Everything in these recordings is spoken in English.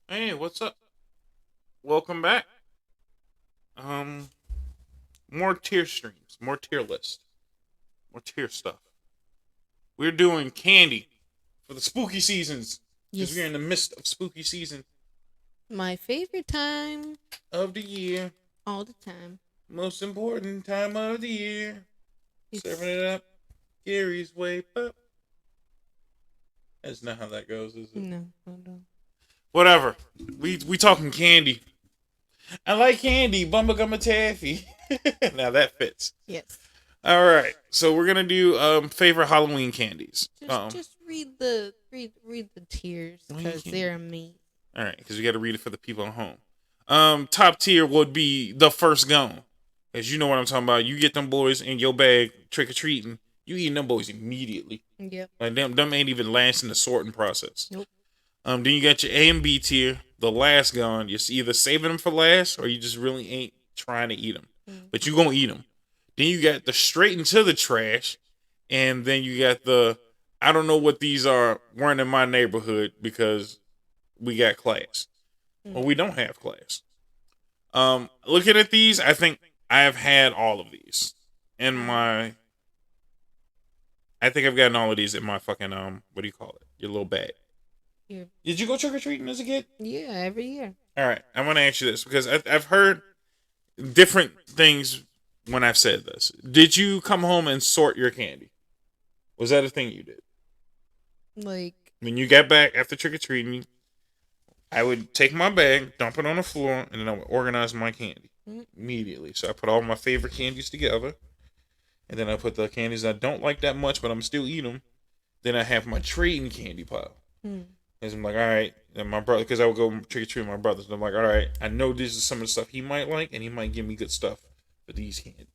Hey, what's up? Welcome back. Um, more tier streams, more tier list, more tier stuff. We're doing candy for the spooky seasons because we're Yes, in the midst of spooky season my favorite time of the year. all the time. Most important time of the year. Serving It's it up, Gary's way up. That's not how that goes, is it? no, hold on. Whatever. We talking candy. I like candy, bubblegum taffy. Now that fits. Yes. All right, so we're gonna do favorite Halloween candies. Just read the tiers because they're amazing. All right, because we got to read it for the people at home. Top tier would be the first gone, as you know what I'm talking about. You get them boys in your bag trick or treating, you eating them boys immediately. Yep. Like them ain't even lasting the sorting process. Nope. Then you got your A and B tier, the last gone. You're either saving them for last or you just really ain't trying to eat them, but you gonna eat them. Then you got the straight into the trash, and then you got the I don't know what these are weren't in my neighborhood because we got class. Well, we don't have class. Looking at these, I think I have had all of these in my. I think I've gotten all of these in my fucking What do you call it? Your little bag. Yeah. Did you go trick or treating as a kid? Yeah, every year. All right, I want to ask you this because I've heard different things when I've said this. Did you come home and sort your candy? Was that a thing you did? Like When you got back after trick or treating, I would take my bag, dump it on the floor, and then I would organize my candy immediately. So I put all my favorite candies together, and then I put the candies I don't like that much, but I'm still eat them. Then I have my trading candy pile. Because I'm like, all right, and my brother, because I would go trick or treat with my brothers, and I'm like, all right, I know this is some of the stuff he might like, and he might give me good stuff for these candies.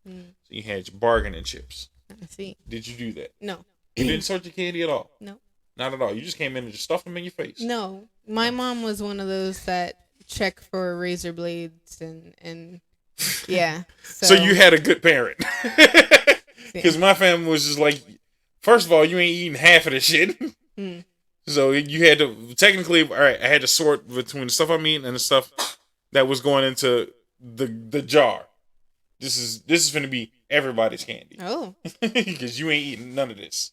So you had your bargaining chips. I see. Did you do that? No. You didn't sort your candy at all. No. Not at all. You just came in and just stuffed them in your face. No. My mom was one of those that check for razor blades and yeah. So you had a good parent. Because yeah. my family was just like, first of all, you ain't eating half of the shit. So you had to, technically, all right, I had to sort between the stuff I'm eating and the stuff that was going into the jar. This is going to be everybody's candy. Oh. Because you ain't eating none of this.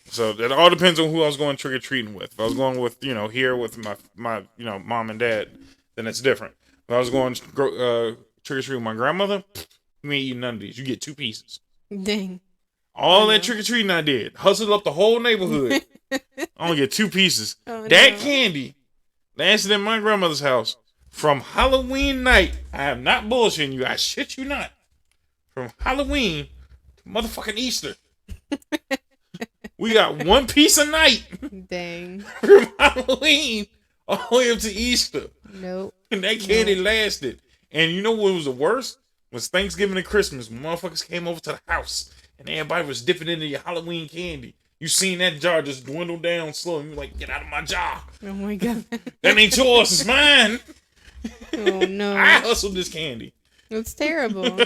So that all depends on who I was going trick or treating with. If I was going with, here with my mom and dad, then it's different. If I was going trick or treating with my grandmother, you ain't eating none of these. You get 2 pieces. Dang. All that trick or treating I did, hustled up the whole neighborhood. I only get 2 pieces. Oh, That no. candy lasted in my grandmother's house from Halloween night. I am not bullshitting you. I shit you not. From Halloween to motherfucking Easter. We got 1 piece a night. Dang. From Halloween all the way up to Easter. Nope. And that candy lasted. And you know what was the worst? Was Thanksgiving and Christmas. When motherfuckers came over to the house and everybody was dipping into your Halloween candy. You seen that jar just dwindle down slow, and you're like, get out of my jar. Oh my god. That ain't yours, it's mine. Oh no. I hustled this candy. It's terrible.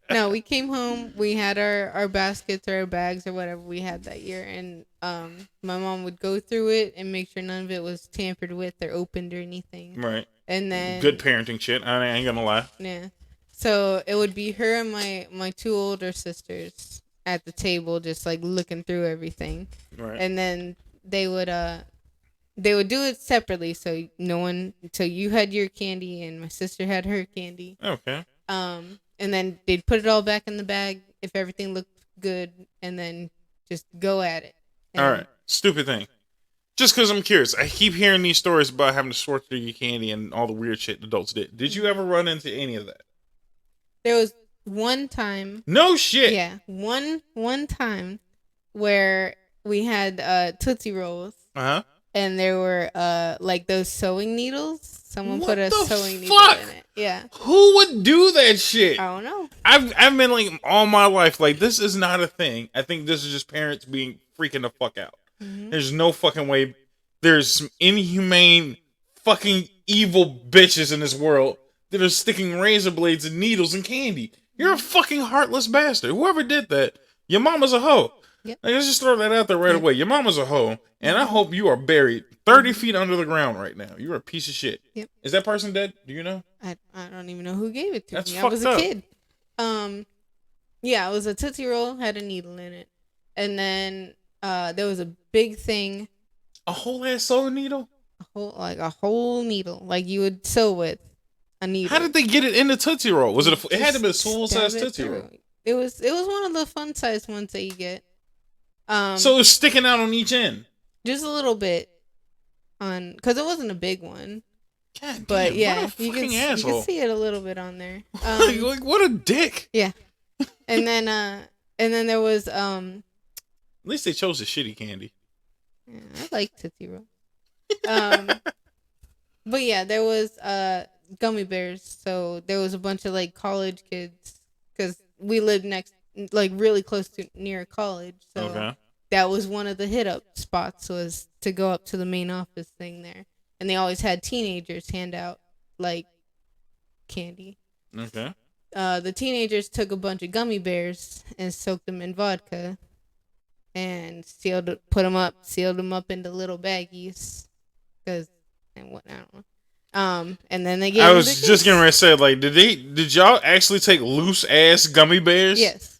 No, we came home. We had our baskets or our bags or whatever we had that year, and my mom would go through it and make sure none of it was tampered with or opened or anything. Right. And then Good parenting shit. I ain't gonna lie. yeah, so it would be her and my 2 older sisters at the table, just like looking through everything. Right. And then they would do it separately, so no one. So you had your candy, and my sister had her candy. Okay. And then they'd put it all back in the bag if everything looked good, and then just go at it. And all right. Stupid thing. Just because I'm curious, I keep hearing these stories about having to sort through your candy and all the weird shit adults did. Did you ever run into any of that? There was one time. No shit. Yeah, one time where we had Tootsie Rolls. Uh huh. And there were like those sewing needles. Someone What put a the sewing needle fuck? in it. Yeah. Who would do that shit? I don't know. I've been like all my life like this is not a thing. I think this is just parents being freaking the fuck out. There's no fucking way. There's some inhumane, fucking evil bitches in this world that are sticking razor blades and needles in candy. You're a fucking heartless bastard. Whoever did that, your mama's a hoe. Yep. Like, let's just throw that out there right away. Your mama's a hoe, and I hope you are buried 30 feet under the ground right now. You're a piece of shit. Yep. Is that person dead? Do you know? I don't even know who gave it to That's me. I fucked was a up. kid. Yeah, it was a Tootsie Roll, had a needle in it. And then there was a big thing. A whole ass sewing needle? A whole needle. Like you would sew with a needle. How did they get it in the Tootsie Roll? Was it it had to be a full size Tootsie Roll. It was one of the fun size ones that you get. So it was sticking out on each end. Just a little bit because it wasn't a big one. God but damn, yeah, what a fucking asshole. You can see it a little bit on there. Like what a dick. Yeah. And then there was At least they chose a shitty candy. Yeah, I like Tootsie Roll. But yeah, there was Gummy Bears. So there was a bunch of like college kids because we lived really close to near college. So that was one of the hit up spots was to go up to the main office thing there, and they always had teenagers hand out like candy. Okay. The teenagers took a bunch of gummy bears and soaked them in vodka, and sealed them up into little baggies, I don't know. And then they gave. I was just getting ready to say, like, did y'all actually take loose ass gummy bears? Yes.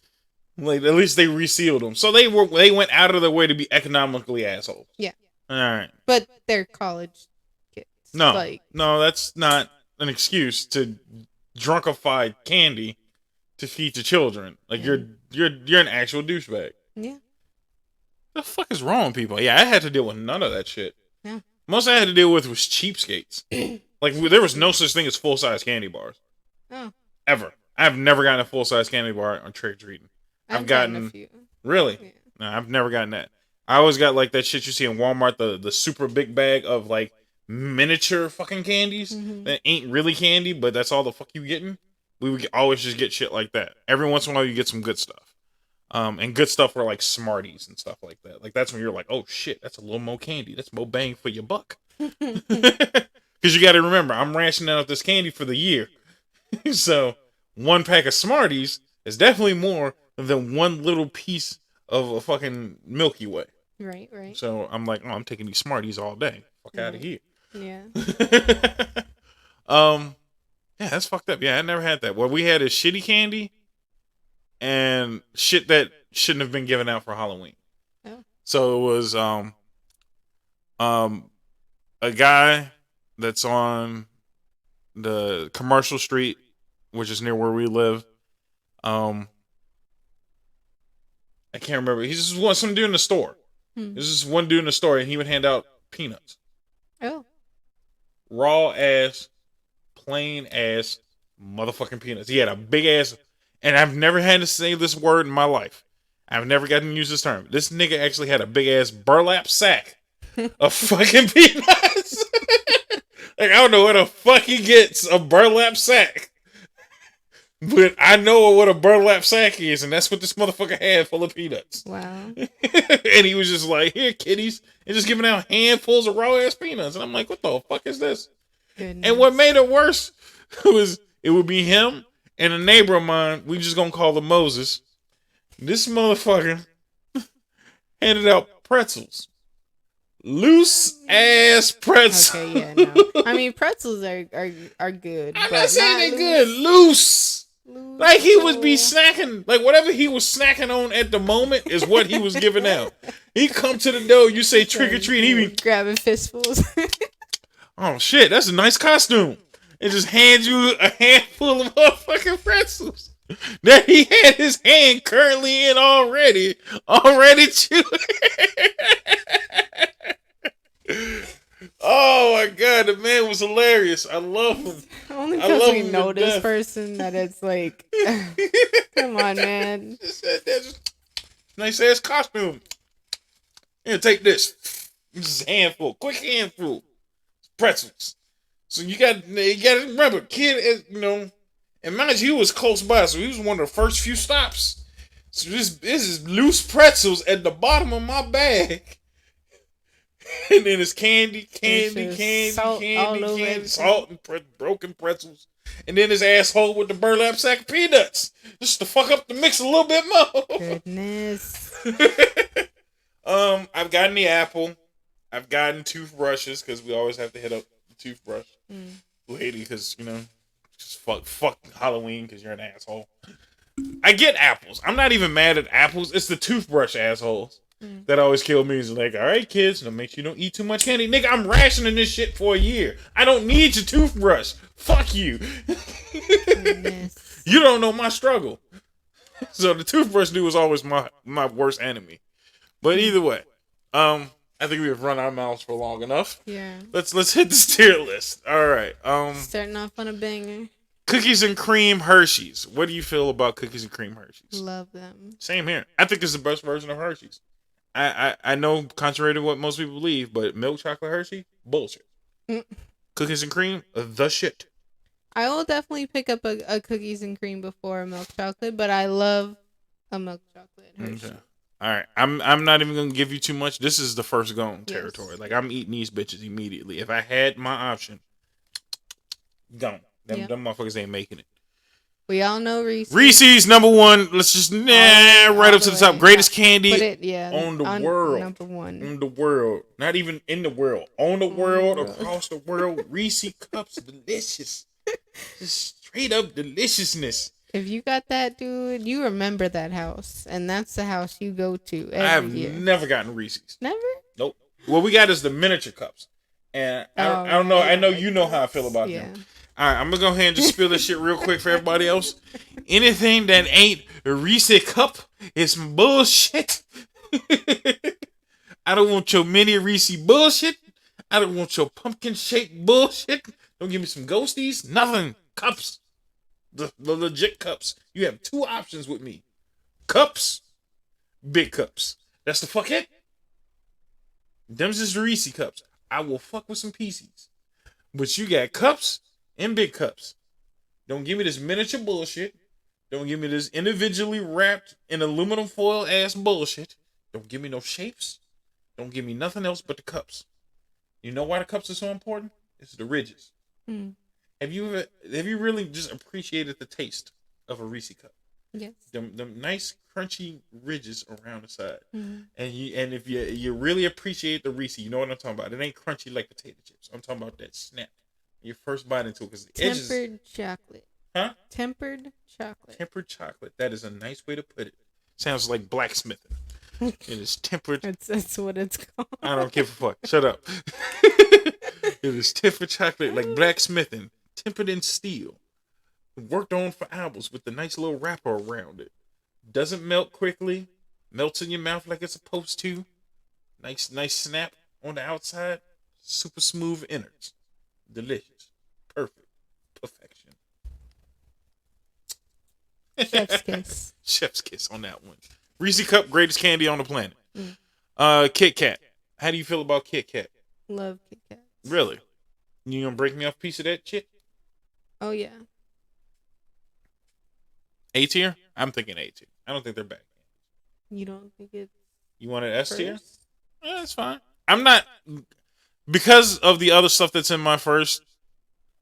Like, at least they resealed them, so they went out of their way to be economically assholes. Yeah. All right. But they're college kids. No, that's not an excuse to drunkify candy to feed to children. Like you're an actual douchebag. Yeah. The fuck is wrong with people? Yeah, I had to deal with none of that shit. Yeah. Most I had to deal with was cheapskates. Like there was no such thing as full size candy bars. Oh. Ever. I've never gotten a full size candy bar on trick or treating. I've gotten a few. Really? Yeah. No, I've never gotten that. I always got like that shit you see in Walmart, the super big bag of like miniature fucking candies that ain't really candy, but that's all the fuck you getting. We would always just get shit like that. Every once in a while you get some good stuff. And good stuff were like Smarties and stuff like that. Like that's when you're like, oh shit, that's a little more candy. That's more bang for your buck. Because you got to remember, I'm rationing out this candy for the year. So one pack of Smarties is definitely more than one little piece of a fucking Milky Way. Right. So I'm like, oh, I'm taking these Smarties all day. Fuck out of here. Yeah. Yeah, that's fucked up. Yeah, I never had that. What we had is shitty candy and shit that shouldn't have been given out for Halloween. Oh. So it was a guy that's on the commercial street, which is near where we live. I can't remember. He's just some dude in the store. There's just one dude in the store, and he would hand out peanuts. Oh. Raw ass, plain ass, motherfucking peanuts. He had a big ass, and I've never had to say this word in my life. I've never gotten to use this term. This nigga actually had a big ass burlap sack of fucking peanuts. Like, I don't know where the fuck he gets a burlap sack. But I know what a burlap sack is, and that's what this motherfucker had, full of peanuts. Wow. And he was just like, here, kiddies, and just giving out handfuls of raw ass peanuts. And I'm like, what the fuck is this? Goodness. And what made it worse was it would be him and a neighbor of mine. We just gonna call him Moses. This motherfucker handed out pretzels. Loose ass pretzels. Okay, yeah, no. I mean, pretzels are good. I'm not saying they're good. Loose. Like he would be snacking, like whatever he was snacking on at the moment is what he was giving out. He come to the door, you say trick or treat, he be grabbing fistfuls. Oh shit, that's a nice costume. And just hand you a handful of motherfucking pretzels that he had his hand currently in already chewing. Oh my god, the man was hilarious. I love him. Only because we know this person that it's like, come on, man. Just nice ass costume. Here, take this. Just a handful, quick handful, pretzels. So you got to remember, kid, and mind you, he was close by, so he was one of the first few stops. So this is loose pretzels at the bottom of my bag. And then it's candy, salt and broken pretzels. And then his asshole with the burlap sack of peanuts. Just to fuck up the mix a little bit more. Goodness. I've gotten the apple. I've gotten toothbrushes because we always have to hit up the toothbrush lady because just fuck Halloween because you're an asshole. I get apples. I'm not even mad at apples. It's the toothbrush assholes that always kill me. It's like, all right, kids, now make sure you don't eat too much candy. Nigga, I'm rationing this shit for a year. I don't need your toothbrush. Fuck you. You don't know my struggle. So the toothbrush dude was always my worst enemy. But either way, I think we have run our mouths for long enough. Yeah. Let's hit the tier list. All right. Starting off on a banger. Cookies and cream Hershey's. What do you feel about cookies and cream Hershey's? Love them. Same here. I think it's the best version of Hershey's. I know, contrary to what most people believe, but milk chocolate Hershey, bullshit. Cookies and cream, the shit. I will definitely pick up a cookies and cream before a milk chocolate, but I love a milk chocolate Hershey. Okay. All right. I'm not even gonna give you too much. This is the first gone territory. Like, I'm eating these bitches immediately. If I had my option, gone. Them motherfuckers ain't making it. We all know Reese's. Reese's number one. Let's just right up to the top. Greatest candy on the world. Number one. On the world. Not even in the world. On the world, across the world. Reese's Cups, delicious. Just straight up deliciousness. If you got that, dude, you remember that house. And that's the house you go to every year. I've never gotten Reese's. Never? Nope. What we got is the miniature cups. And I don't know. I know you know how I feel about them. All right, I'm going to go ahead and just spill this shit real quick for everybody else. Anything that ain't a Reese's cup is some bullshit. I don't want your mini Reese's bullshit. I don't want your pumpkin shake bullshit. Don't give me some ghosties. Nothing. Cups. The legit cups. You have two options with me. Cups. Big cups. That's the fuck it. Them's just the Reese's cups. I will fuck with some PCs. But you got cups and big cups. Don't give me this miniature bullshit. Don't give me this individually wrapped in aluminum foil ass bullshit. Don't give me no shapes. Don't give me nothing else but the cups. You know why the cups are so important? It's the ridges. Have you really just appreciated the taste of a Reese's cup? Yes. Them nice crunchy ridges around the side. And if you really appreciate the Reese's, you know what I'm talking about. It ain't crunchy like potato chips. I'm talking about that snap. Your first bite into it, because the edges. Tempered chocolate. Huh? Tempered chocolate. Tempered chocolate. That is a nice way to put it. Sounds like blacksmithing. It is tempered. That's what it's called. I don't give a fuck. Shut up. It is tempered chocolate, like blacksmithing, tempered in steel. Worked on for hours with the nice little wrapper around it. Doesn't melt quickly. Melts in your mouth like it's supposed to. Nice snap on the outside. Super smooth innards. Delicious. Perfect. Perfection. Chef's kiss. Chef's kiss on that one. Reese's Cup, greatest candy on the planet. Kit Kat. How do you feel about Kit Kat? Love Kit Kat. Really? You gonna break me off a piece of that shit? Oh, yeah. A tier? I'm thinking A tier. I don't think they're bad. You don't think it's... You want an S tier? That's fine. I'm not... Because of the other stuff that's in my first,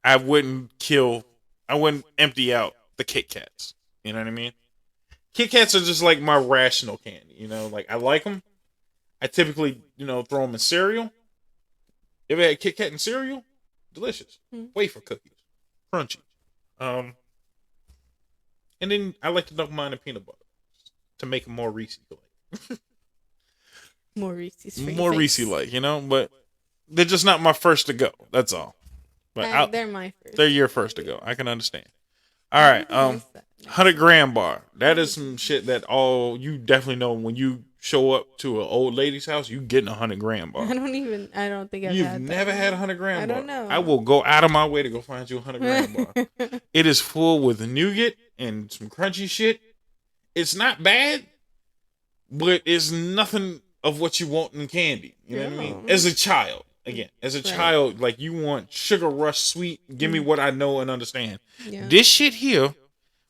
I wouldn't empty out the Kit Kats. You know what I mean? Kit Kats are just like my rational candy. You know, like I like them. I typically, throw them in cereal. You ever had Kit Kat in cereal? Delicious. Wafer cookies. Crunchy. And then I like to dunk mine in peanut butter to make them more Reese's-like. More Reese's. More Reese's-like, but they're just not my first to go. That's all. But they're my first. They're your first to go. I can understand. All right. 100-gram bar. That is some shit that you definitely know when you show up to an old lady's house, you getting 100-gram bar. I don't think I've You've had that. never had 100-gram bar. I don't know. I will go out of my way to go find you a 100-gram bar. It is full with nougat and some crunchy shit. It's not bad, but it's nothing of what you want in candy. You know what I mean? As a child. Again, as a child, like you want sugar rush sweet, give me what I know and understand. Yeah. This shit here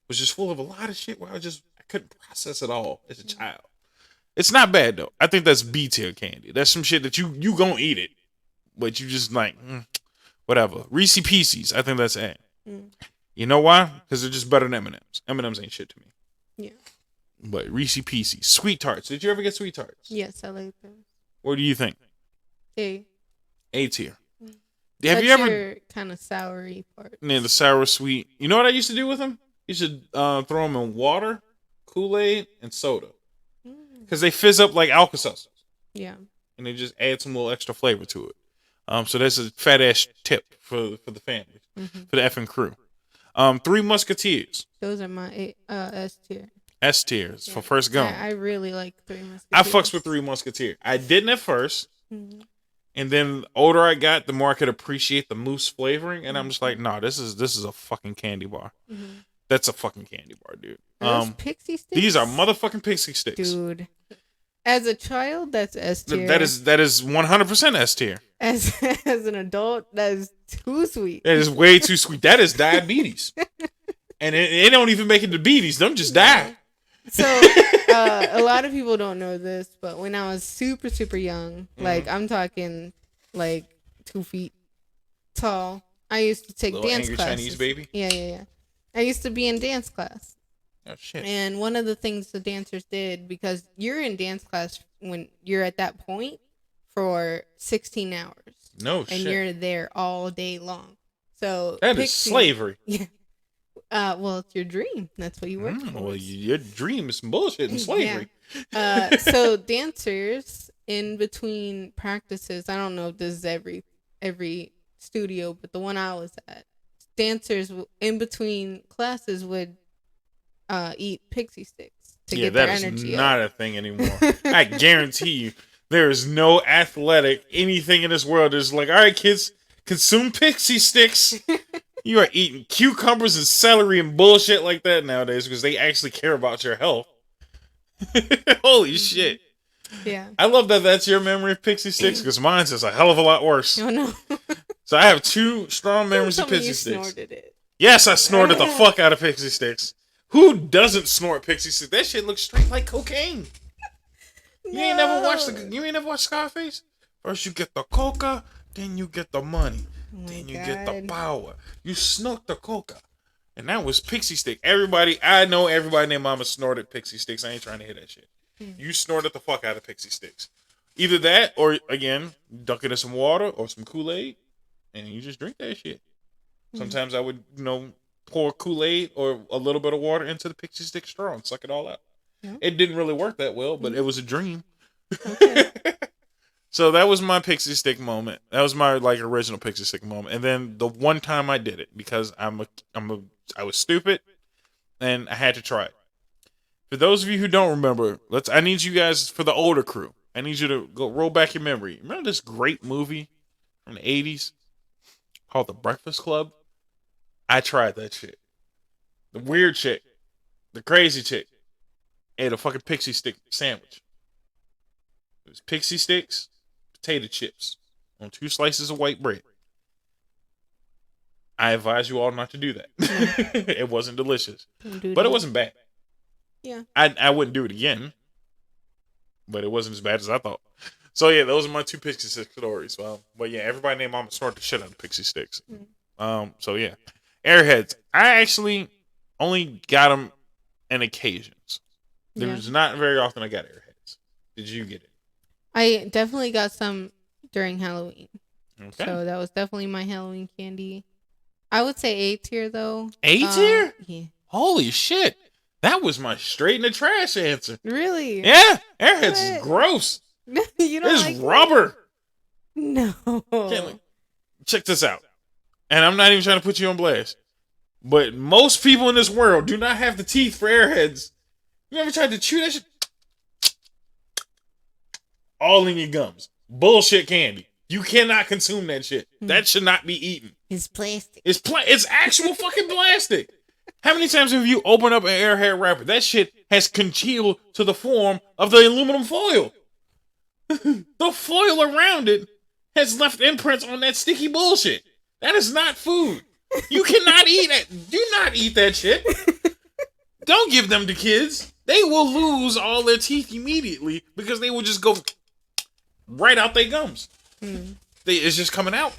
was just full of a lot of shit where I couldn't process it all as a child. It's not bad though. I think that's B tier candy. That's some shit that you gonna eat it, but you just like whatever. Reese's Pieces, I think that's A. You know why? Because they're just better than M&Ms. M&Ms ain't shit to me. Yeah. But Reese's Pieces, sweet tarts. Did you ever get sweet tarts? Yes, I like them. What do you think? A. A tier. Have That's you ever your kind of soury part? Yeah, the sour sweet. You know what I used to do with them? You should throw them in water, Kool-Aid, and soda. Because they fizz up like Alka-Seltzer. Yeah. And they just add some little extra flavor to it. So that's a fat ass tip for the family, for the effing crew. 3 Musketeers. Those are my S tier. S tiers for first going. I really like 3 Musketeers. I fucks with 3 Musketeers. I didn't at first. And then the older I got, the more I could appreciate the mousse flavoring. And I'm just like, nah, this is a fucking candy bar. That's a fucking candy bar, dude. Are those Pixie Sticks? These are motherfucking Pixie Sticks. Dude. As a child, that's S tier. That is 100% S tier. As an adult, that is too sweet. That is way too sweet. That is diabetes. And it don't even make it to beaties. Them just die. So, a lot of people don't know this, but when I was super, super young, like I'm talking like 2 feet tall, I used to take Little dance angry classes. Chinese baby? Yeah. I used to be in dance class. Oh, shit. And one of the things the dancers did, because you're in dance class when you're at that point for 16 hours. No shit. And you're there all day long. So that is slavery. Yeah. Well, it's your dream. That's what you work for. Well, your dream is some bullshit and slavery. Yeah. So dancers in between practices, I don't know if this is every studio, but the one I was at, dancers in between classes would eat Pixie Sticks to get their energy. That is not a thing anymore. I guarantee you, there is no athletic anything in this world that's like, all right, kids, consume Pixie Sticks. You are eating cucumbers and celery and bullshit like that nowadays because they actually care about your health. Holy shit. Yeah. I love that that's your memory of Pixie Sticks because mine's is a hell of a lot worse. Oh, no. So I have 2 strong memories of Pixie Sticks. Snorted it. Yes, I snorted the fuck out of Pixie Sticks. Who doesn't snort Pixie Sticks? That shit looks straight like cocaine. No. You ain't never watched Scarface? First you get the coca, then you get the money. Then you get the power. You snort the coca. And that was Pixie Stick. I know everybody named Mama snorted Pixie Sticks. I ain't trying to hear that shit. You snorted the fuck out of Pixie Sticks. Either that or, again, dunk it in some water or some Kool-Aid. And you just drink that shit. Sometimes I would, pour Kool-Aid or a little bit of water into the Pixie Stick straw and suck it all out. It didn't really work that well, but it was a dream. Okay. So that was my Pixie Stick moment. That was my original Pixie Stick moment. And then the one time I did it because I was stupid and I had to try it. For those of you who don't remember, I need you guys, for the older crew, I need you to go roll back your memory. Remember this great movie from the 80s called The Breakfast Club? I tried that shit. The weird chick, the crazy chick, ate a fucking Pixie Stick sandwich. It was Pixie Sticks, potato chips on 2 slices of white bread. I advise you all not to do that. It wasn't delicious, but it wasn't bad. Yeah, I wouldn't do it again, but it wasn't as bad as I thought. So yeah, those are my 2 Pixie Stick stories. But yeah, everybody named Mama snorted the shit out of Pixie Sticks. So yeah, Airheads. I actually only got them on occasions. There was not very often I got Airheads. Did you get it? I definitely got some during Halloween. Okay. So that was definitely my Halloween candy. I would say A tier though. A tier? Yeah. Holy shit. That was my straight in the trash answer. Really? Yeah. Airheads is gross. You don't It's rubber. No. Check this out. And I'm not even trying to put you on blast. But most people in this world do not have the teeth for Airheads. You ever tried to chew that shit? All in your gums. Bullshit candy. You cannot consume that shit. That should not be eaten. It's plastic. It's actual fucking plastic. How many times have you opened up an Airhead wrapper? That shit has congealed to the form of the aluminum foil. The foil around it has left imprints on that sticky bullshit. That is not food. You cannot eat it. Do not eat that shit. Don't give them to kids. They will lose all their teeth immediately because they will just go right out their gums. It's just coming out.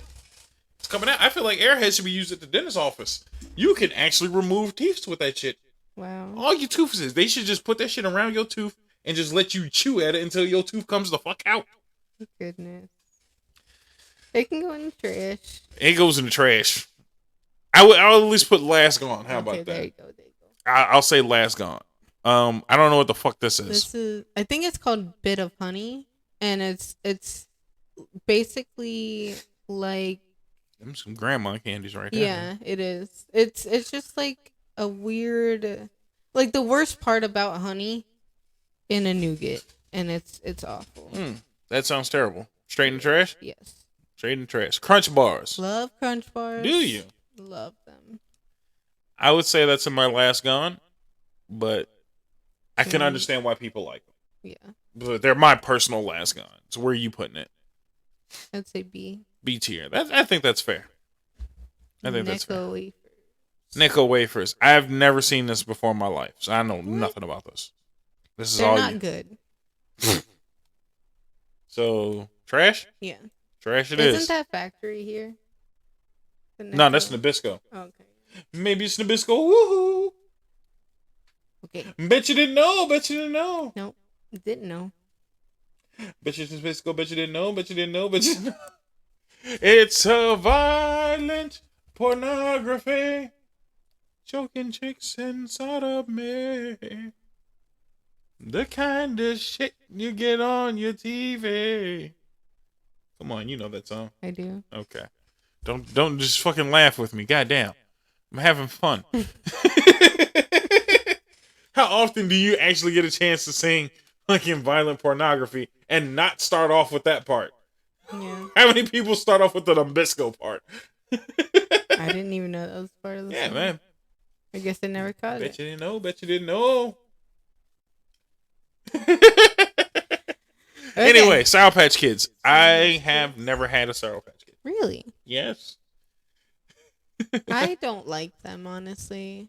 It's coming out. I feel like Airheads should be used at the dentist's office. You can actually remove teeth with that shit. Wow. All your tooths, they should just put that shit around your tooth and just let you chew at it until your tooth comes the fuck out. Goodness. It can go in the trash. It goes in the trash. I'll at least put last gone. How Okay, about that? there you go. There you go. I'll say last gone. I don't know what the fuck this is. This is, I think it's called Bit of Honey, and it's basically like, Them some grandma candies right there. yeah, it is. It's just like a weird, like the worst part about honey in a nougat, and it's awful. That sounds terrible. Straight in the trash? Yes. Straight in the trash. Crunch bars. Love Crunch Bars. Do you? Love them. I would say that's in my last gone, but I can understand why people like them. Yeah. But they're my personal last gone. So where are you putting it? I'd say B. B tier. I think that's fair. I think that's fair. Wafers. Necco wafers. I've never seen this before in my life, so I know nothing about this. This is They're all not good. So trash? Yeah. Trash it is. Isn't that factory here? No, that's Nabisco. Okay. Maybe it's Nabisco. Woohoo! Okay. Bet you didn't know. Bet you didn't know. Nope. Didn't know. Bet you it's Nabisco. Bet you didn't know. Bet you didn't know. Bet you didn't know. It's a violent pornography. Choking chicks inside of me. The kind of shit you get on your TV. Come on, you know that song. I do. Okay. Don't just fucking laugh with me. Goddamn. I'm having fun. How often do you actually get a chance to sing fucking violent pornography and not start off with that part? Yeah. How many people start off with the Nabisco part? I didn't even know that was part of the song. Man. I guess I never caught Bet it. you didn't know. Bet you didn't know. Okay. Anyway, Sour Patch Kids. I have never had a Sour Patch Kid. Really? Yes. I don't like them, honestly.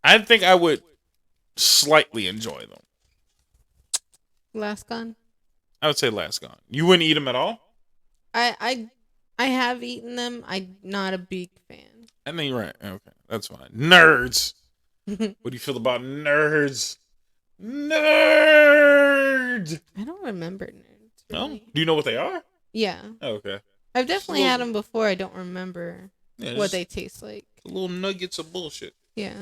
I think I would slightly enjoy them. Last Gone? I would say last gone. You wouldn't eat them at all? I have eaten them. I'm not a big fan. I think you're right. Okay, that's fine. Nerds. What do you feel about nerds? Nerd. I don't remember nerds. No? Really. Do you know what they are? Yeah. Oh, okay. I've definitely had them before. I don't remember what they taste like. Little nuggets of bullshit. Yeah.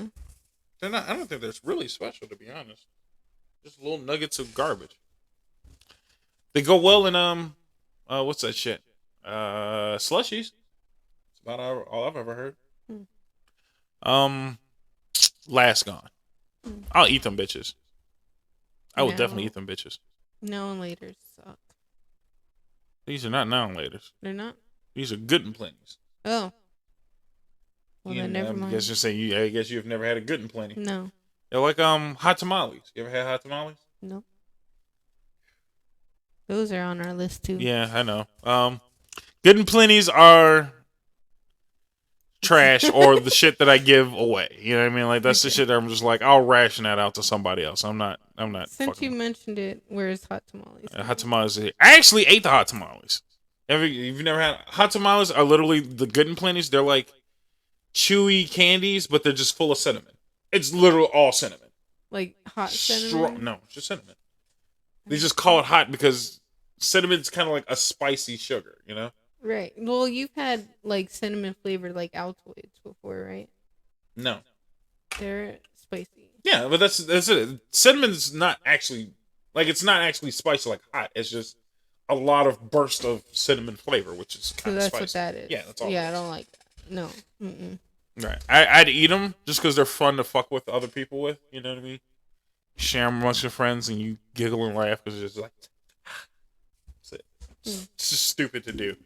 They're not. I don't think they're really special, to be honest. Just little nuggets of garbage. They go well in what's that shit? Slushies. That's about all I've ever heard. Last gone. I'll eat them bitches. I will definitely eat them bitches. Now and later suck. These are not now and laters. They're not? These are good and plenties. Oh. Well, then never mind. I guess you've never had a good and plenty. No. They're like hot tamales. You ever had hot tamales? Nope. Those are on our list too. Yeah, I know. Good and plenties are trash or the shit that I give away. You know what I mean? Like that's the shit that I'm just like, I'll ration that out to somebody else. I'm not. Since you mentioned it, where's hot tamales? Hot tamales. I actually ate the hot tamales. You've never had hot tamales? Are literally the good and plenties. They're like chewy candies, but they're just full of cinnamon. It's literally all cinnamon. Like hot cinnamon? No, just cinnamon. They just call it hot because cinnamon's kind of like a spicy sugar, you know? Right. Well, you've had like cinnamon flavored like Altoids before, right? No. They're spicy. Yeah, but that's it. Cinnamon's not actually it's not actually spicy like hot. It's just a lot of burst of cinnamon flavor, which is kind of spicy. So that's what that is. Yeah, that's all. Yeah, I don't like that. No. Mm-mm. Right. I'd eat them just because they're fun to fuck with other people with. You know what I mean? Share them amongst your friends and you giggle and laugh because it's just like, that's it. It's just stupid to do.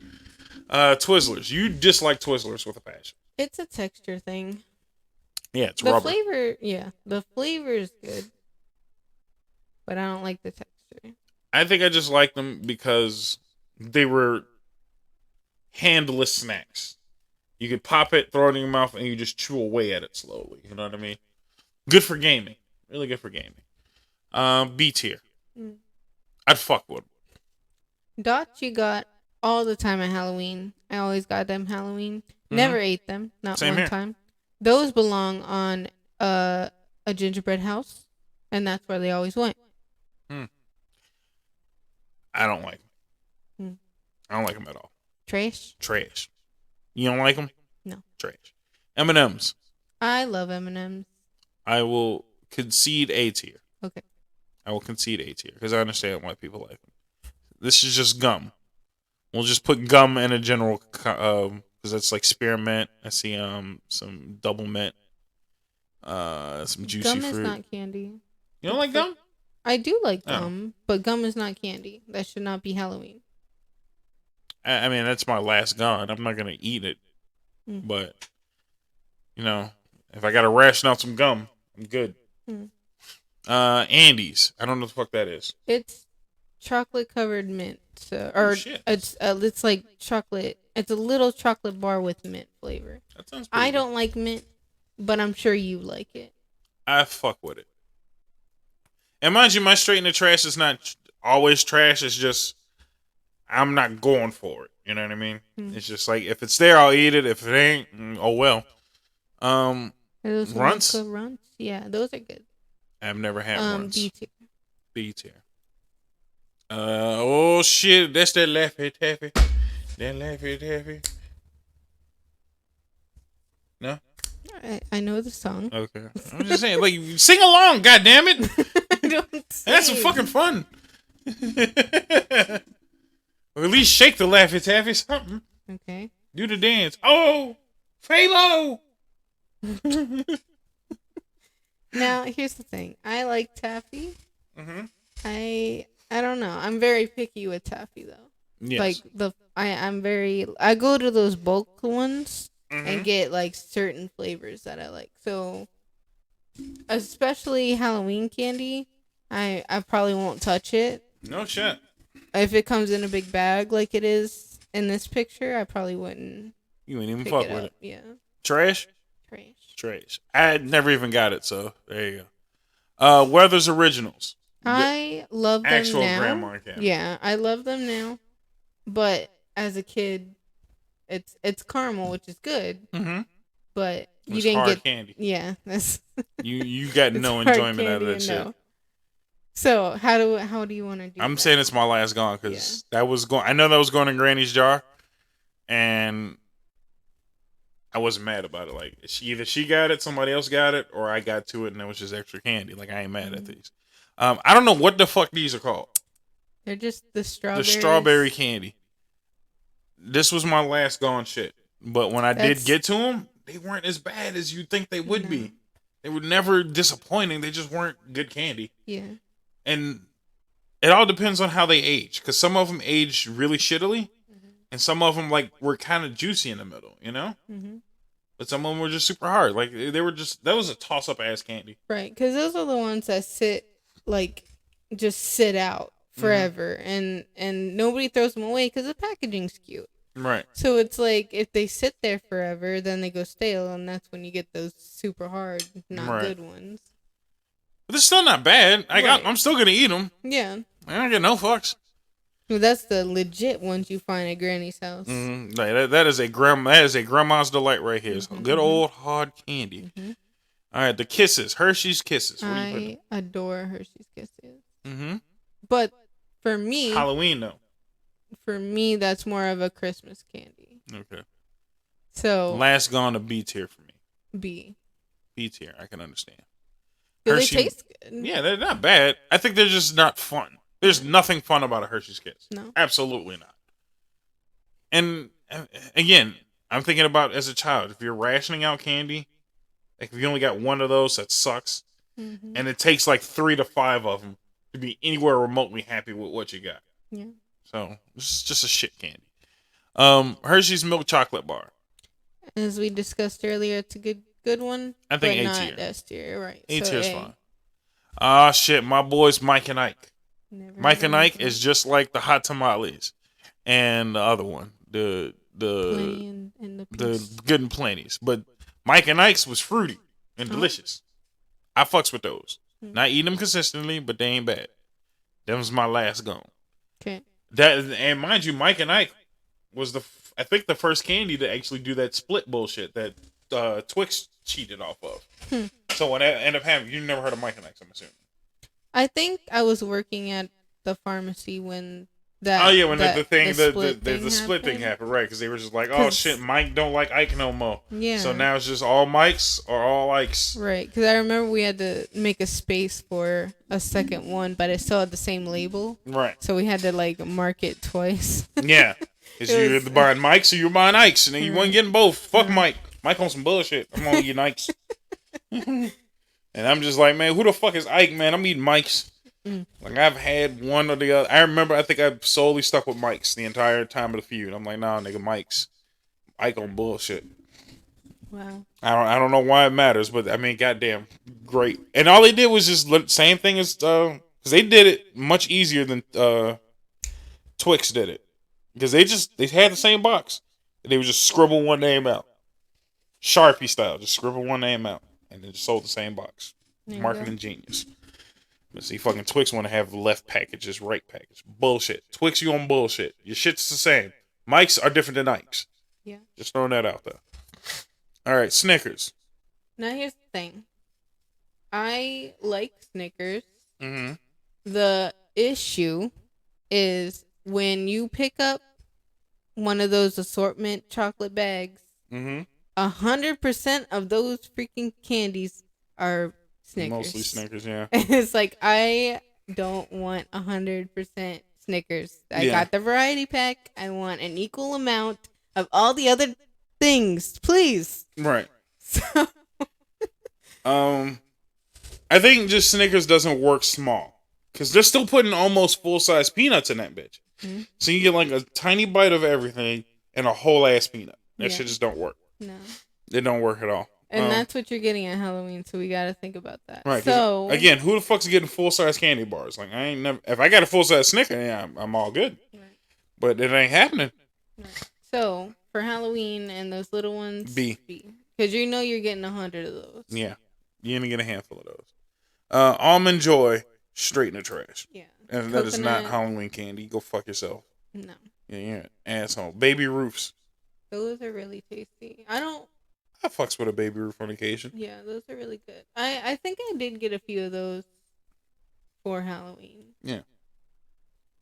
Twizzlers. You dislike Twizzlers with a passion. It's a texture thing. Yeah, it's the rubber. The flavor is good, but I don't like the texture. I think I just like them because they were handless snacks. You could pop it, throw it in your mouth, and you just chew away at it slowly. You know what I mean? Good for gaming. Really good for gaming. B tier. I'd fuck with them. Dots you got all the time at Halloween. I always got them Halloween. Never ate them. Not Same one here. time. Those belong on a gingerbread house, and that's where they always went. I don't like them. I don't like them at all. Trash? Trash. You don't like them? No. Trash. M&M's. I love M&M's. I will concede A tier. Okay. I will concede A tier because I understand why people like them. This is just gum. We'll just put gum in a general because that's like spearmint. I see some double mint, some juicy gum fruit. Gum is not candy. You don't like gum? I do like gum, but gum is not candy. That should not be Halloween. I mean, that's my last gone. I'm not gonna eat it, but if I gotta ration out some gum, I'm good. Andes. I don't know what the fuck that is. It's chocolate covered mint. It's like chocolate. It's a little chocolate bar with mint flavor. That sounds pretty I don't like mint, but I'm sure you like it. I fuck with it. And mind you, my straight in the trash is not always trash. It's just I'm not going for it. You know what I mean? It's just like if it's there, I'll eat it. If it ain't, oh well. Runts? Runts? Yeah, those are good. I've never had Runts. B tier. B tier. Oh shit, that's that Laffy Taffy. That Laffy Taffy. No? I know the song. Okay. I'm just saying, like, sing along, goddammit. That's some fucking fun. Or at least shake the Laffy Taffy, something. Okay. Do the dance. Oh, Phalo. Now, here's the thing. I like taffy. I don't know. I'm very picky with taffy though. Yes. Like I go to those bulk ones and get like certain flavors that I like. So, especially Halloween candy, I probably won't touch it. No shit. If it comes in a big bag like it is in this picture, I probably wouldn't. You ain't even fuck with it. Yeah. Trash. Trash. I never even got it, so there you go. Werther's Originals. I love them actual now. grandma candy. Yeah, I love them now. But as a kid, it's caramel, which is good. But you didn't get candy. Yeah, that's you got no enjoyment out of that shit. No. So how do you want to do? I'm saying it's my last gone because that was going. I know that was going in Granny's jar, and I wasn't mad about it. Like either she got it, somebody else got it, or I got to it, and it was just extra candy. Like I ain't mad at these. I don't know what the fuck these are called. They're just the strawberries. The strawberry candy. This was my last gone shit. But when I did get to them, they weren't as bad as you'd think they would be. They were never disappointing. They just weren't good candy. Yeah. And it all depends on how they age. Because some of them age really shittily. And some of them were kind of juicy in the middle, you know? But some of them were just super hard. Like they were that was a toss-up ass candy. Right. Because those are the ones that just sit out forever. And nobody throws them away because the packaging's cute. Right. So it's like if they sit there forever, then they go stale, and that's when you get those super hard, not good ones. But they're still not bad. I'm still gonna eat them. Yeah. I don't get no fucks. Well, that's the legit ones you find at Granny's house. That is a grandma's delight right here. It's good old hard candy. All right, the Kisses, Hershey's Kisses. I adore Hershey's Kisses. But for me, Halloween though. For me, that's more of a Christmas candy. Okay. So last gone to B tier for me. B tier, I can understand. Do they taste good? Yeah, they're not bad. I think they're just not fun. There's nothing fun about a Hershey's Kiss. No. Absolutely not. And again, I'm thinking about as a child, if you're rationing out candy, like if you only got one of those, that sucks. And it takes 3 to 5 of them to be anywhere remotely happy with what you got. Yeah. So this is just a shit candy. Hershey's milk chocolate bar. As we discussed earlier, it's a good one. I think A tier. Not S tier, right? A tier's fine. Shit, my boys Mike and Ike. Mike and Ike is just like the hot tamales, and the other one, the good and plenty's. But Mike and Ike's was fruity and delicious. I fucks with those. Not eating them consistently, but they ain't bad. That was my last gone. Okay. And mind you, Mike and Ike was I think the first candy to actually do that split bullshit that Twix cheated off of. So when that ended up happening, you never heard of Mike and Ike's, I'm assuming. I think I was working at the pharmacy when that. Oh yeah, when that, the thing, the split split thing happened. happened, right? Because they were just like, oh shit, Mike don't like Ike no more. Yeah. So now it's just all Mikes or all Ikes. Right, because I remember we had to make a space for a second one, but it still had the same label. Right. So we had to like mark it twice. Yeah. Because you're either buying Mikes or you're buying Ikes, and then you weren't getting both. Fuck Mike. Mike on some bullshit. I'm gonna eat Ikes. And I'm just like, man, who the fuck is Ike, man? I'm eating Mikes. Like, I've had one or the other. I think I solely stuck with Mike's the entire time of the feud. I'm like, nah, nigga, Mike's. Ike on bullshit. Wow. I don't know why it matters, but I mean, goddamn, great. And all they did was just same thing as, because they did it much easier than Twix did it. Because they had the same box. And they would just scribble one name out. Sharpie style. Just scribble one name out. And then just sold the same box. Marketing genius. But see, fucking Twix want to have left packages, right package. Bullshit. Twix, you on bullshit. Your shit's the same. Mike's are different than Ike's. Yeah. Just throwing that out there. All right, Snickers. Now here's the thing. I like Snickers. Mm-hmm. The issue is when you pick up one of those assortment chocolate bags, 100% of those freaking candies are Snickers. Mostly Snickers, yeah. It's like, I don't want 100% Snickers. I got the variety pack. I want an equal amount of all the other things, please. Right. So, I think just Snickers doesn't work small. Because they're still putting almost full-size peanuts in that bitch. Mm-hmm. So you get like a tiny bite of everything and a whole ass peanut. That shit just don't work. No. It don't work at all. And that's what you're getting at Halloween, so we gotta think about that. Right. So again, who the fuck's getting full-size candy bars? Like, I ain't never. If I got a full-size Snicker, yeah, I'm all good. Right. But it ain't happening. Right. So for Halloween and those little ones, B. Because you know you're getting 100 of those. Yeah, you're gonna get a handful of those. Almond Joy, straight in the trash. Yeah. And that is not Halloween candy. Go fuck yourself. No. Yeah, you're an asshole. Baby Ruths. Those are really tasty. I fucks with a Baby Ruth on occasion. Yeah, those are really good. I think I did get a few of those for Halloween. Yeah.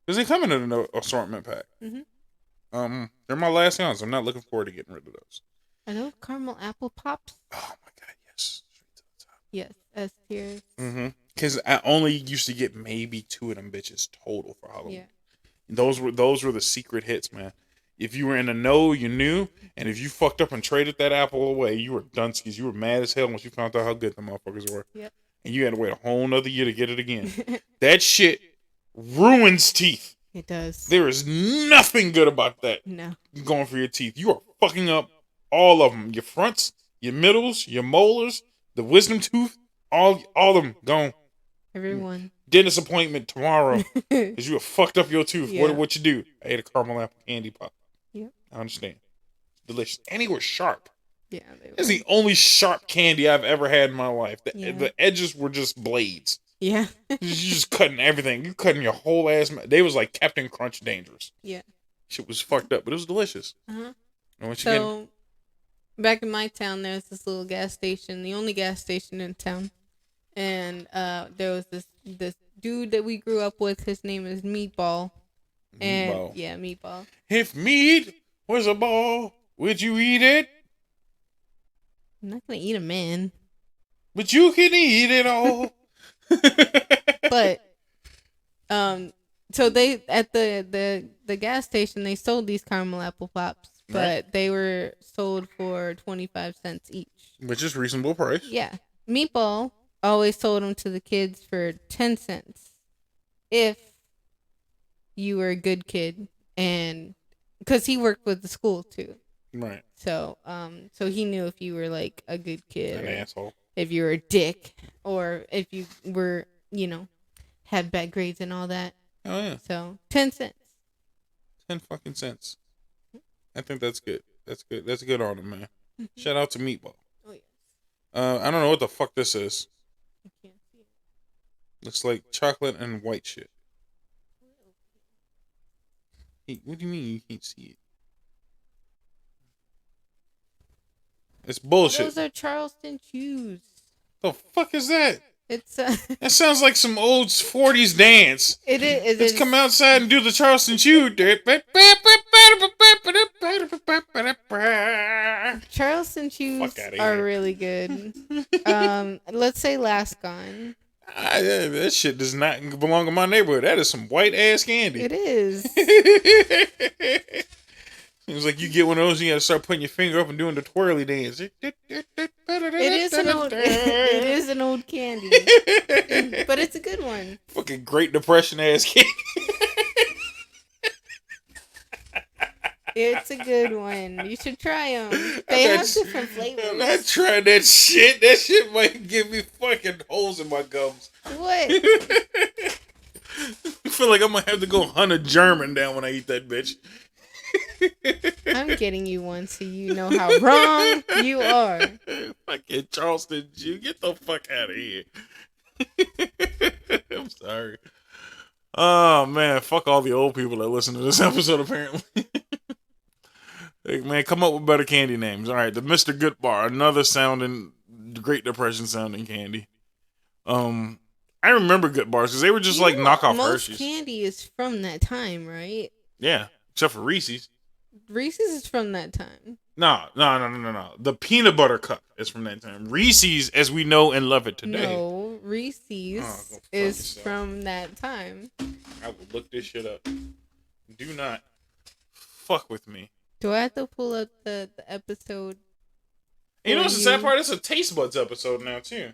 Because they come in an assortment pack. Mm-hmm. They're my last ones. I'm not looking forward to getting rid of those. Are those caramel apple pops? Oh my god, yes. Straight to the top. Yes, S tiers. Mm-hmm. Because I only used to get maybe 2 of them bitches total for Halloween. Yeah. And those were the secret hits, man. If you were in the know, you knew. And if you fucked up and traded that apple away, you were dunskies. You were mad as hell once you found out how good the motherfuckers were. Yep. And you had to wait a whole nother year to get it again. That shit ruins teeth. It does. There is nothing good about that. No. You're going for your teeth. You are fucking up all of them. Your fronts, your middles, your molars, the wisdom tooth, all of them gone. Everyone. Dentist appointment tomorrow because you have fucked up your tooth. Yeah. What you do? I ate a caramel apple candy pop. Yep. I understand. Delicious. And they were sharp. Yeah, they were. That's the only sharp candy I've ever had in my life. The edges were just blades. Yeah. You're just cutting everything. You're cutting your whole ass. They was like Captain Crunch dangerous. Yeah. Shit was fucked up, but it was delicious. So, back in my town, there's this little gas station, the only gas station in town. And there was this dude that we grew up with. His name is Meatball. And Meatball. Yeah, Meatball. If meat was a ball, would you eat it? I'm not gonna eat a man. But you can eat it all. But so they at the gas station they sold these caramel apple pops, but they were sold for 25 cents each. Which is reasonable price. Yeah. Meatball always sold them to the kids for 10 cents. If you were a good kid, and because he worked with the school too, right? So he knew if you were like a good kid, an asshole, if you were a dick, or if you were, had bad grades and all that. Oh yeah. So 10 cents. 10 fucking cents. I think that's good. That's good. That's good on him, man. Shout out to Meatball. Oh yeah. I don't know what the fuck this is. I can't see it. Looks like chocolate and white shit. Hey, what do you mean you can't see it? It's bullshit. Those are Charleston chews. The fuck is that? It's That sounds like some old 40s dance. it is. Let's come outside and do the Charleston Chew. Charleston chews are really good. Let's say Last Gone. That shit does not belong in my neighborhood. That is some white ass candy. It is. Seems like you get one of those and you gotta start putting your finger up and doing the twirly dance. It is an old candy. But it's a good one. Fucking Great Depression ass candy. It's a good one. You should try them. They have different flavors. I'm not trying that shit. That shit might give me fucking holes in my gums. What? I feel like I'm gonna have to go hunt a German down when I eat that bitch. I'm getting you one so you know how wrong you are. Fucking Charleston Jew. Get the fuck out of here. I'm sorry. Oh, man. Fuck all the old people that listen to this episode, apparently. Hey, man, come up with better candy names. All right, the Mr. Good Bar. Another sounding, Great Depression sounding candy. I remember Good Bars because they were just like knockoff most Hershey's. Candy is from that time, right? Yeah, except for Reese's. Reese's is from that time. No. The peanut butter cup is from that time. Reese's, as we know and love it today. No, Reese's is from that time. I will look this shit up. Do not fuck with me. Do I have to pull up the episode? And you know what's the sad part? It's a Taste Buds episode now, too.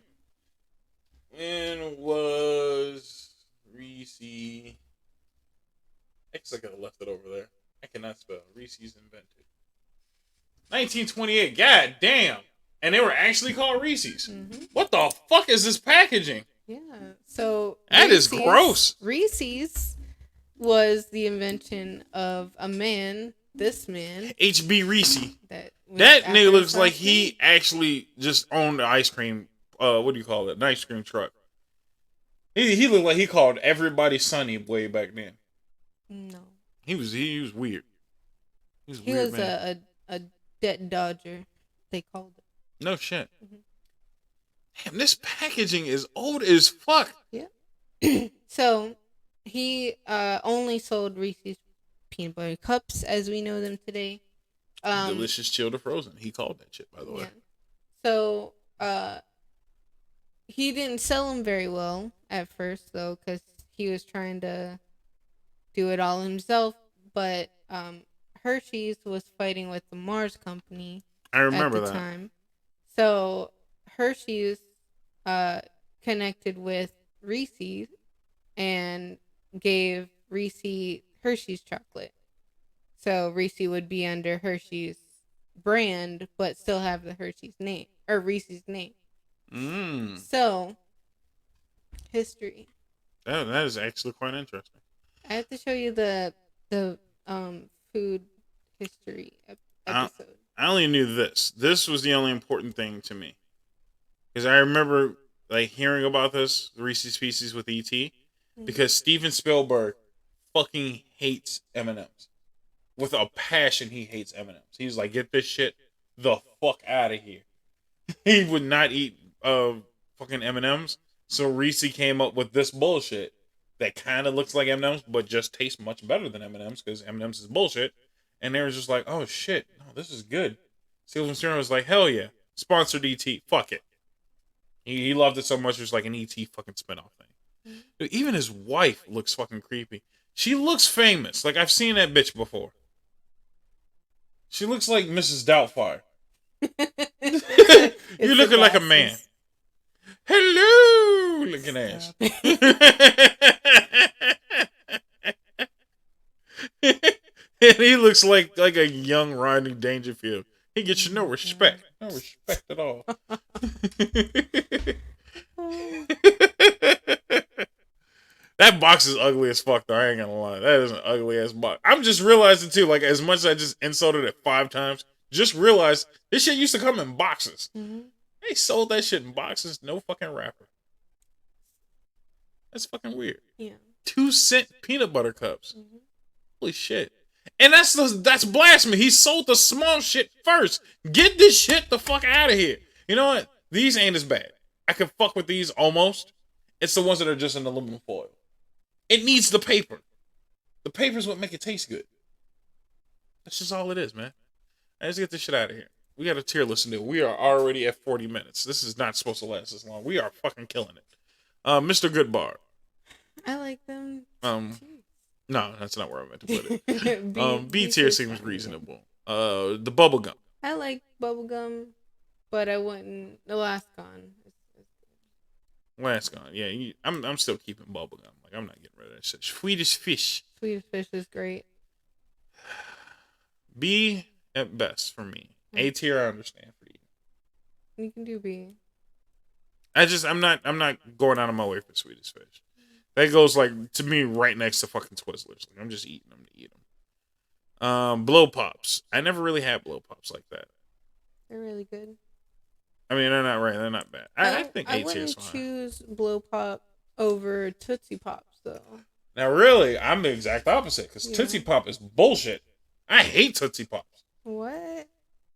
When was Reese's? I guess I could have left it over there. I cannot spell. Reese's invented. 1928. God damn. And they were actually called Reese's. Mm-hmm. What the fuck is this packaging? Yeah. So that is gross. Reese's was the invention of a man. This man, H.B. Reese. That nigga looks like he actually just owned the ice cream. What do you call it? An ice cream truck. He looked like he called everybody Sonny way back then. No. He was weird. He was a debt dodger. They called it. No shit. Mm-hmm. Damn, this packaging is old as fuck. Yeah. So he only sold Reese's peanut butter cups as we know them today. Delicious chilled or frozen. He called that shit, by the way. So he didn't sell them very well at first, though, because he was trying to do it all himself. But Hershey's was fighting with the Mars company. I remember at the time. So Hershey's connected with Reese's and gave Reese Hershey's chocolate. So Reese would be under Hershey's brand, but still have the Hershey's name or Reese's name. So history. That is actually quite interesting. I have to show you the food history episode. I only knew this. This was the only important thing to me because I remember like hearing about this Reese's Pieces with E.T. because Steven Spielberg fucking hates M&Ms. With a passion, he hates M&Ms. He's like, get this shit the fuck out of here. He would not eat fucking M&Ms. So Reese came up with this bullshit that kind of looks like M&Ms, but just tastes much better than M&Ms because M&Ms is bullshit. And they were just like, oh shit, no, this is good. Steven Spielberg was like, hell yeah, sponsored E.T. Fuck it. He loved it so much, it was like an E.T. fucking spinoff thing. Dude, even his wife looks fucking creepy. She looks famous. Like, I've seen that bitch before. She looks like Mrs. Doubtfire. You're looking like a man. Hello, looking ass. And he looks like a young Rodney Dangerfield. He gets you no respect. No respect at all. That box is ugly as fuck, though. I ain't gonna lie. That is an ugly ass box. I'm just realizing, too, like, as much as I just insulted it 5 times, just realized this shit used to come in boxes. Mm-hmm. They sold that shit in boxes, no fucking wrapper. That's fucking weird. Yeah. 2-cent peanut butter cups. Mm-hmm. Holy shit. And that's blasphemy. He sold the small shit first. Get this shit the fuck out of here. You know what? These ain't as bad. I can fuck with these almost. It's the ones that are just in aluminum foil. It needs the paper. The paper is what make it taste good. That's just all it is, man. Let's get this shit out of here. We got a tier list to do. We are already at 40 minutes. This is not supposed to last this long. We are fucking killing it. Mr. Goodbar. I like them. No, that's not where I meant to put it. B tier seems reasonable. The bubble gum. I like bubblegum, but I wouldn't. The last gone. Last gone. Yeah, I'm still keeping bubble gum. Like I'm not getting rid of that shit. Swedish fish. Swedish fish is great. B at best for me. A tier I understand for you. You can do B. I'm not going out of my way for Swedish fish. That goes like to me right next to fucking Twizzlers. Like, I'm just eating them to eat them. Blow pops. I never really had blow pops like that. They're really good. I mean, they're not right. They're not bad. I think A tier is fine. I wouldn't choose blow pop over Tootsie Pops though. Now, really, I'm the exact opposite because Tootsie Pop is bullshit. I hate Tootsie Pops. What?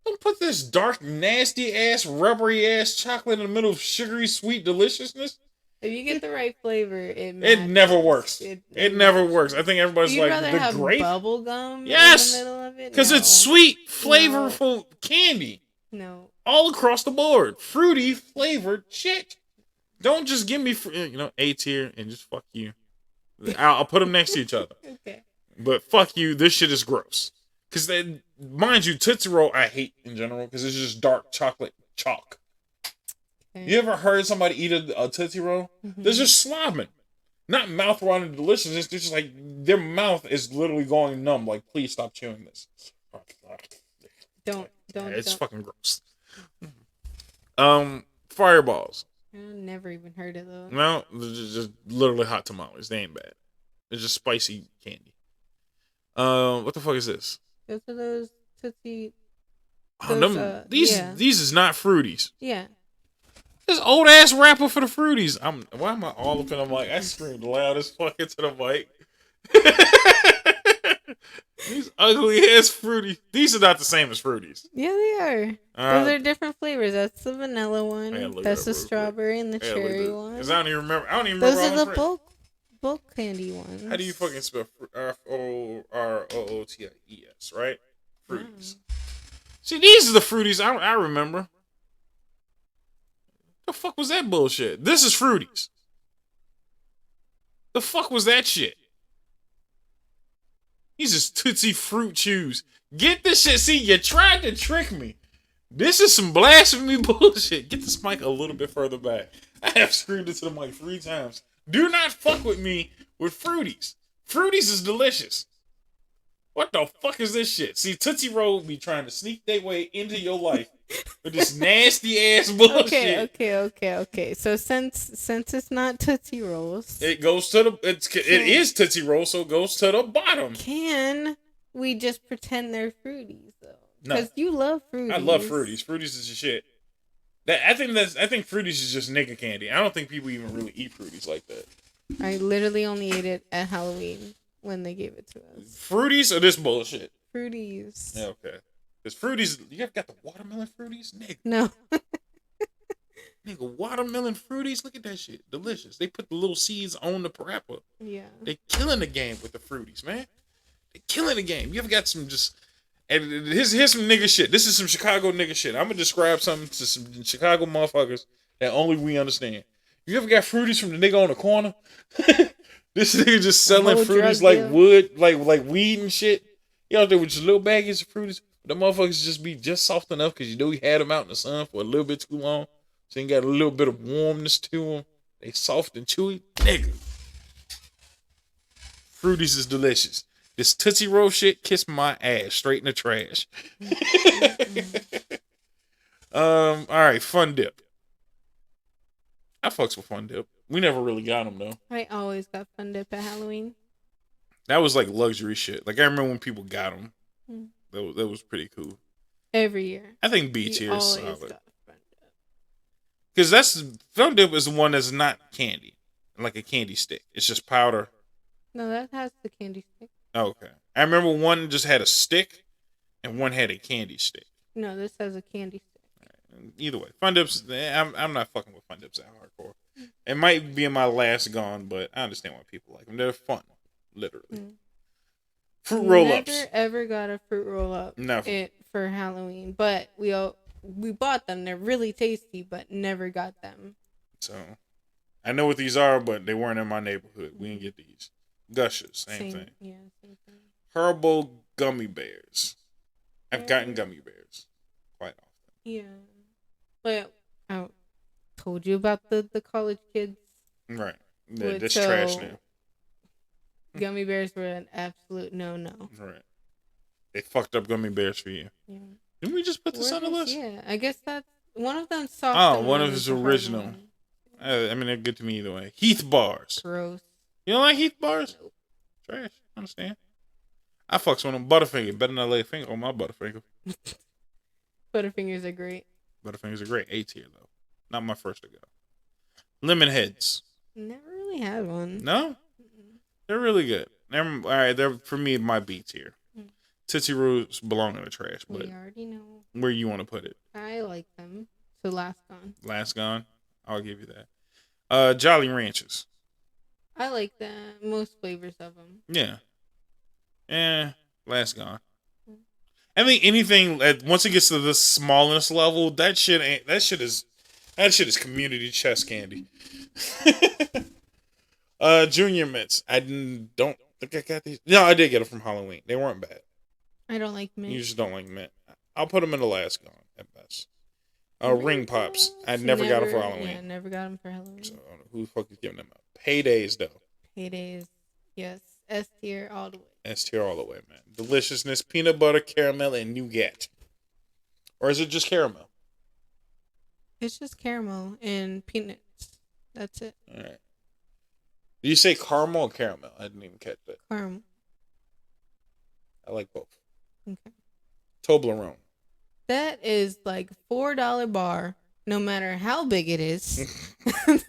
Don't put this dark, nasty ass, rubbery ass chocolate in the middle of sugary, sweet deliciousness. If you get the right flavor, it never works. It never works. I think everybody's like the have grape bubble gum. Yes, in the middle of it because it's sweet, flavorful candy. No, all across the board, fruity flavored shit. Don't just give me, A tier and just fuck you. I'll put them next to each other. Okay. But fuck you, this shit is gross. Because mind you, Tootsie Roll I hate in general because it's just dark chocolate chalk. Okay. You ever heard somebody eat a Tootsie Roll? Mm-hmm. They're just slobbing. Not mouth-watering delicious. It's just like their mouth is literally going numb. Like, please stop chewing this. Don't. It's fucking gross. Fireballs. I've never even heard of those. No, they're just literally hot tamales. They ain't bad. It's just spicy candy. What the fuck is this? Those are those Tootsie. These is not Fruities. Yeah. This old ass rapper for the Fruities. Why am I all up in the mic? I screamed loud as fuck into the mic. These ugly ass Fruities. These are not the same as Fruities. Yeah, they are. Those are different flavors. That's the vanilla one. That's the strawberry and the cherry one. Because I don't even remember. Those are the bulk candy ones. How do you fucking spell Frooties, right? Fruities. See, these are the Fruities I remember. The fuck was that bullshit? This is Fruities. The fuck was that shit? These is Tootsie Fruit Chews. Get this shit. See, you tried to trick me. This is some blasphemy bullshit. Get this mic a little bit further back. I have screamed into the mic 3 times. Do not fuck with me with Fruities. Fruities is delicious. What the fuck is this shit? See, Tootsie Roll be trying to sneak their way into your life with this nasty ass bullshit. Okay. So since it's not Tootsie Rolls, it goes to it is Tootsie Roll, so it goes to the bottom. Can we just pretend they're Fruities though? Because you love Fruities. I love Fruities. Fruities is the shit. I think Fruities is just nigga candy. I don't think people even really eat Fruities like that. I literally only ate it at Halloween when they gave it to us. Fruities or this bullshit? Fruities. Yeah, okay. Because Fruities, you ever got the watermelon Fruities? Nigga. No. Nigga, watermelon Fruities? Look at that shit. Delicious. They put the little seeds on the wrapper. Yeah. They killing the game with the Fruities, man. They killing the game. You ever got some just... And here's some nigga shit. This is some Chicago nigga shit. I'm going to describe something to some Chicago motherfuckers that only we understand. You ever got Fruities from the nigga on the corner? This nigga just selling Fruities like wood, like weed and shit. You out there with just little baggies of Fruities. The motherfuckers just be just soft enough because you know he had them out in the sun for a little bit too long. So you got a little bit of warmness to them. They soft and chewy. Nigga. Fruities is delicious. This Tootsie Roll shit, kiss my ass straight in the trash. All right, Fun Dip. I fucks with Fun Dip. We never really got them though. I always got Fun Dip at Halloween. That was like luxury shit. Like I remember when people got them. That was pretty cool. Every year. I think B tier is solid. Because Fun Dip is the one that's not candy. Like a candy stick. It's just powder. No, that has the candy stick. Okay. I remember one just had a stick and one had a candy stick. No, this has a candy stick. Either way, Fun Dips. I'm not fucking with Fun Dips that hardcore. It might be in my last gone, but I understand why people like them. They're fun, literally. Fruit roll-ups. Never ever got a fruit roll-up. Never. For Halloween, but we bought them. They're really tasty, but never got them. So, I know what these are, but they weren't in my neighborhood. We didn't get these. Gushers, same thing. Yeah, same thing. Herbal Gummy Bears. I've gotten Gummy Bears quite often. Yeah, but I told you about the college kids. Right. That's trash now. Gummy Bears were an absolute no. Right. They fucked up Gummy Bears for you. Yeah. Didn't we just put this on the list? Yeah, I guess that's one of them. Soft. Oh, one of his original. I mean, they're good to me either way. Heath Bars. Gross. You don't like Heath Bars? Nope. Trash. I understand. I fucks with them. Butterfinger. Better not lay a finger on my Butterfinger. Butterfingers are great. Butterfingers are great. A tier, though. Not my first to go. Lemon Heads. Never really had one. No? Mm-mm. They're really good. All right, they're, for me, my B tier. Tootsie Rolls belong in the trash, but we already know where you want to put it. I like them. So Last Gone. Last Gone? I'll give you that. Jolly Ranchers. I like most flavors of them. Yeah. Last Gone. I think anything once it gets to the smallness level, that shit is community chest candy. Junior Mints. I don't think I got these. No, I did get them from Halloween. They weren't bad. I don't like mint. You just don't like mint. I'll put them in the Last Gone at best. Ring Pops. I never got them for Halloween. Yeah, never got them for Halloween. So I don't know who the fuck is giving them up. Paydays, though. Paydays. Yes. S tier all the way. S tier all the way, man. Deliciousness, peanut butter, caramel, and nougat. Or is it just caramel? It's just caramel and peanuts. That's it. All right. Did you say caramel or caramel? I didn't even catch that. Caramel. I like both. Okay. Toblerone. That is like $4 bar, no matter how big it is.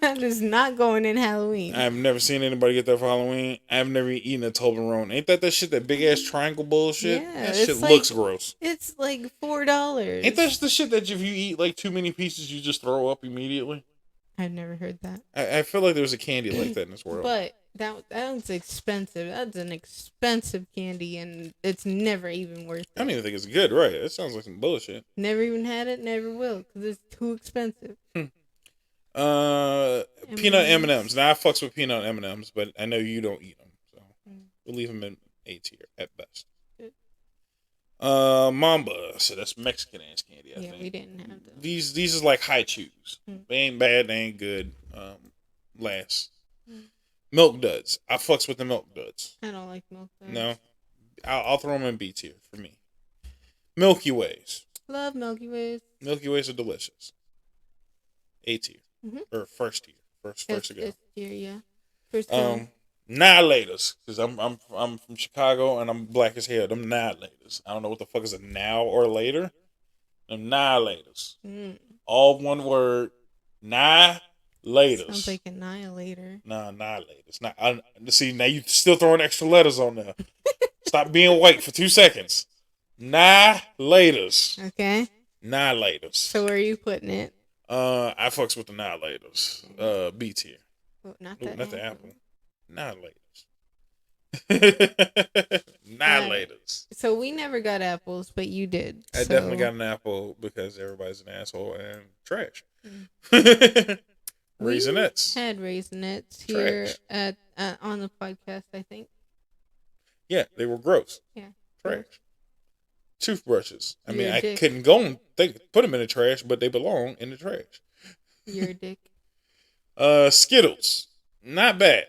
That is not going in Halloween. I've never seen anybody get that for Halloween. I've never eaten a Toblerone. Ain't that shit, that big ass triangle bullshit? Yeah, that shit looks gross. It's like $4. Ain't that the shit that if you eat like too many pieces, you just throw up immediately? I've never heard that. I feel like there's a candy like that in this world. But that's expensive. That's an expensive candy, and it's never even worth it. I don't even think it's good, right? It sounds like some bullshit. Never even had it, never will, because it's too expensive. Peanut M&Ms. Now I fucks with peanut M&Ms, but I know you don't eat them, so we'll leave them in A tier at best. Mamba. So that's Mexican ass candy. I think we didn't have those. These is like high chews. They ain't bad. They ain't good. Last. Milk Duds. I fucks with the Milk Duds. I don't like Milk Duds. No, I'll throw them in B tier for me. Milky Ways. Love Milky Ways. Milky Ways are delicious. A tier. Or first tier. First to go. S tier, yeah. First tier. Nihilators, because I'm from Chicago and I'm black as hell. Them Nihilators. I don't know what the fuck is a now or later. Them Nihilators. All one word. Nihilators. Sounds like annihilator. Nah, Nihilators. See, now you still throwing extra letters on there. Stop being white for 2 seconds. Nihilators. Okay. Nihilators. So where are you putting it? I fucks with the Nihilators. B tier. Oh, not the apple. Nihilators. Nihilators. So we never got apples, but you did. I definitely got an apple because everybody's an asshole and trash. Raisinets. We had Raisinets here at on the podcast, I think. Yeah, they were gross. Yeah. Trash. Toothbrushes. I mean, I couldn't go and put them in the trash, but they belong in the trash. You're a dick. Skittles. Not bad.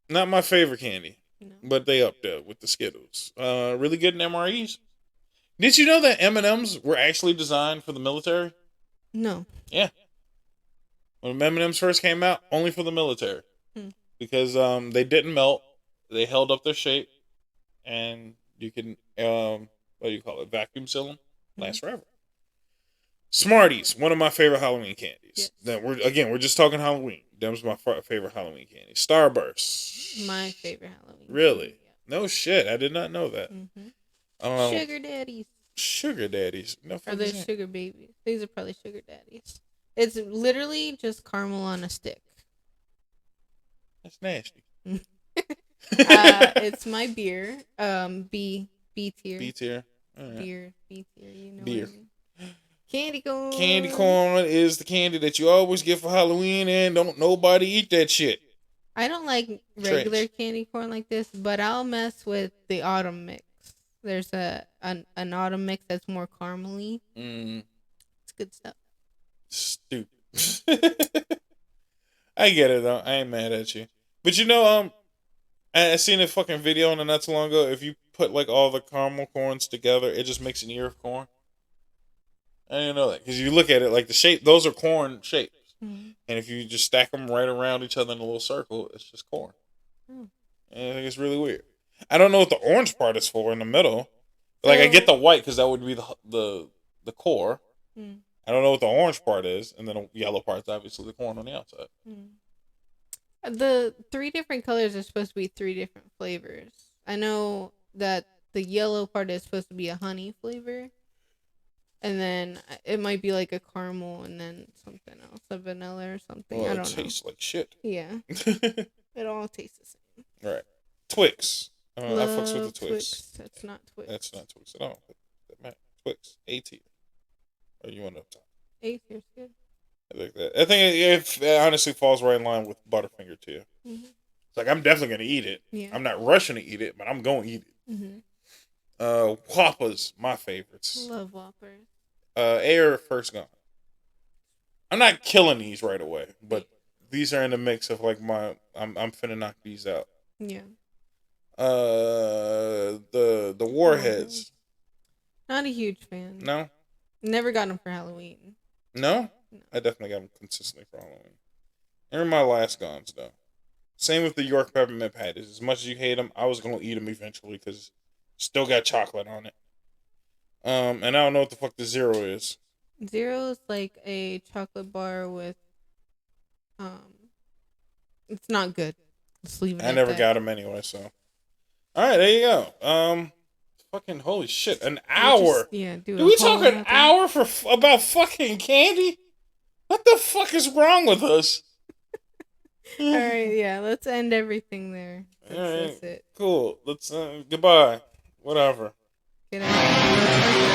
Not my favorite candy. No. But they up there with the Skittles. Really good in MREs. Did you know that M&Ms were actually designed for the military? No. Yeah. When M&Ms first came out, only for the military. Because they didn't melt. They held up their shape. And you can, what do you call it? Vacuum seal them. Last forever. Smarties, one of my favorite Halloween candies. Yes. We're just talking Halloween. That was my favorite Halloween candy. Starburst. My favorite Halloween. Really? Candy, yeah. No shit. I did not know that. Sugar daddies. Sugar daddies. No Or fuck they're is that? sugar babies. These are probably sugar daddies. It's literally just caramel on a stick. That's nasty. It's my beer. B tier. B tier. Right. Beer. B tier. You know Beer. what I mean? Candy corn. Candy corn is the candy that you always get for Halloween, and don't nobody eat that shit. I don't like regular candy corn like this, but I'll mess with the autumn mix. There's an autumn mix that's more caramely. It's good stuff. Stupid. I get it though. I ain't mad at you. But I seen a fucking video on it not too long ago. If you put like all the caramel corns together, it just makes an ear of corn. I didn't know that because you look at it like the shape; those are corn shapes. And if you just stack them right around each other in a little circle, it's just corn. And I think it's really weird. I don't know what the orange part is for in the middle. Like I get the white because that would be the core. I don't know what the orange part is, and then the yellow part's obviously the corn on the outside. The 3 different colors are supposed to be 3 different flavors. I know that the yellow part is supposed to be a honey flavor. And then it might be like a caramel and then something else, a vanilla or something. Well, I don't know. It tastes like shit. Yeah. It all tastes the same. Right. Twix. I fucks with the Twix. That's not Twix. That's not Twix at all. Twix. A tier. Or you want up top? A tier's good. I like that. I think it honestly falls right in line with Butterfinger too. It's like I'm definitely gonna eat it. Yeah. I'm not rushing to eat it, but I'm gonna eat it. Whoppers, my favorites. Love Whoppers. Air first gone. I'm not killing these right away, but these are in the mix of like I'm finna knock these out. Yeah. The Warheads. Not a huge fan. No. Never got them for Halloween. No? I definitely got them consistently for Halloween. They're my last guns though. Same with the York peppermint patties. As much as you hate them, I was gonna eat them eventually because still got chocolate on it. And I don't know what the fuck the Zero is. Zero is like a chocolate bar with, it's not good. Let's leave it I never got them anyway, so. All right, there you go. Fucking holy shit, an hour. Do we talk an hour for about fucking candy? What the fuck is wrong with us? All right, yeah, let's end everything there. That's it. Cool. Let's goodbye. Whatever. Get out.